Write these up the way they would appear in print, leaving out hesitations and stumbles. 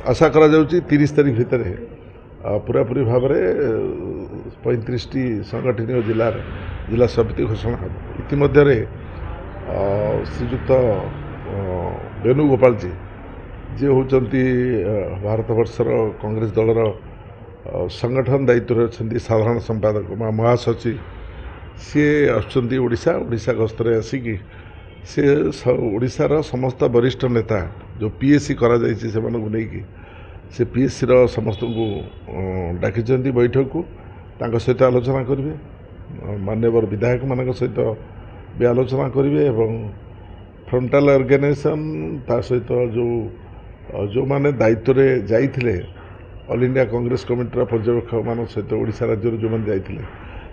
आशा करा 30 तारीख भितर पूरापूरी भाव में 35टी संगठन जिला समिति घोषणा हम इतिमध्य श्रीजुक्त वेणुगोपाल जी होती भारत वर्षर कांग्रेस दलर संगठन दायित्व अच्छा साधारण संपादक महासचिव सी आशा गस्तर आसिकी से ओडिशार समस्त वरिष्ठ नेता जो पीएससी करा जायछि से मानक नहीं से पीएससी रो समस्त को डाकिचंती बैठक को तांको सहित आलोचना करेंगे मान्यवर विधायक मान सहित भी आलोचना करेंगे एवं फ्रंटाल ऑर्गेनाइजेशन ता सहित जो माने दायित्व रे जाइथिले ऑल इंडिया कांग्रेस कमिटीर पर्यवेक्षक मान सहित ओडिशा राज्य जो मैंने जाइथिले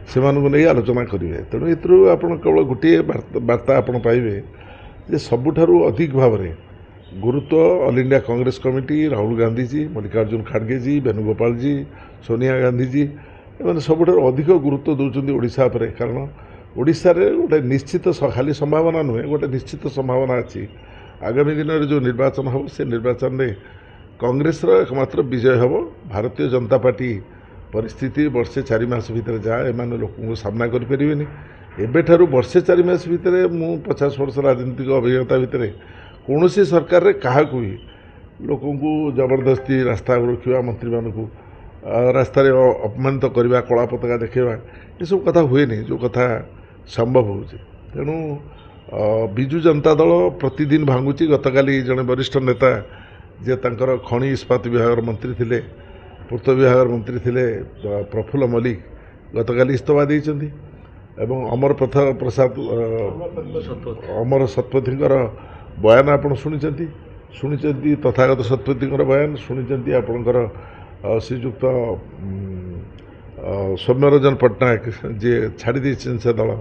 से नहीं आलोचना करेंगे तेणु ए केवल गोटे वार्ता आप पाइबे जे सबुठारु अधिक भाव में गुरुत्व all India Congress committee Rahul Gandhi ji Mallikarjun खड़गे जी वेणुगोपाल जी सोनिया गांधी जी एवं सबुठारु अधिक गुरुत्व दौरान ओडिशा पर कारण ओडिशा रे गोटे निश्चित खाली संभावना नुहे गोटे निश्चित संभावना अच्छी आगामी दिन में जो निर्वाचन हम से निर्वाचन में कांग्रेस एकमात्र विजय हम भारतीय जनता पार्टी परिस्थिति वर्षे 4 मास भितर जहाँ एम लोक सामना करें एबेठारू वर्षे 4 मास भितर मु 50 वर्ष राजनीतिक अभिज्ञता भितर कौन सी सरकार रे क्या भी लोक जबरदस्ती रास्ता रखा मंत्री मानू रास्तार अपमानित करवा कला पताका देखा ये सब कथा हुए नहीं जो कथा संभव हो तेणु विजु जनता दल प्रतिदिन भांगुची गतकाली जड़े वरिष्ठ नेता जे तांकर खनि इस्पात विभाग मंत्री थिले पूर्त विभाग मंत्री थिले प्रफुल्ल मल्लिक गतकाली इस्तफा देइछन्ती एवं अमर प्रसाद अमर शतपथी बयान आपण शुणी तथागत शतपथी बयान शुणी आपणकर श्रीजुक्त सौम्यरंजन पट्टनायक जे छाड़ी देइछन से दल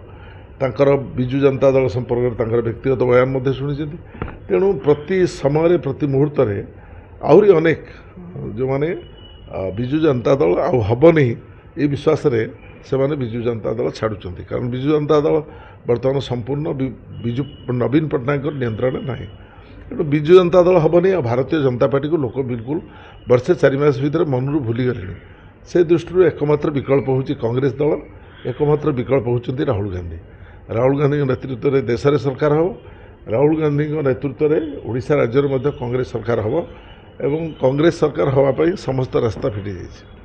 तांकर विजु जनता दल संपर्क में व्यक्तिगत बयान शुणी तेणु प्रति समय प्रति मुहूर्त आहरी अनेक जो माने विजु जनता दल आब नहीं ये विश्वास से माने विजु जनता दल छाड़ुंट कारण विजु जनता दल बर्तमान संपूर्ण विजु नवीन पट्टनायक नियंत्रण ना तेणु विजु जनता दल हम नहीं भारतीय जनता पार्टी को लोक बिल्कुल वर्षे 4 मास भितर मनरू भूली गले से दृष्टि एकमात्र विकल्प हूँ कांग्रेस दल एकमात्र विकल्प होती राहुल गांधी नेतृत्व में देश में सरकार हम राहुल गांधी नेतृत्व में ओडिशा राज्य में कांग्रेस सरकार हम एवं कांग्रेस सरकार हवापाई समस्त रास्ता फिटी जाइए।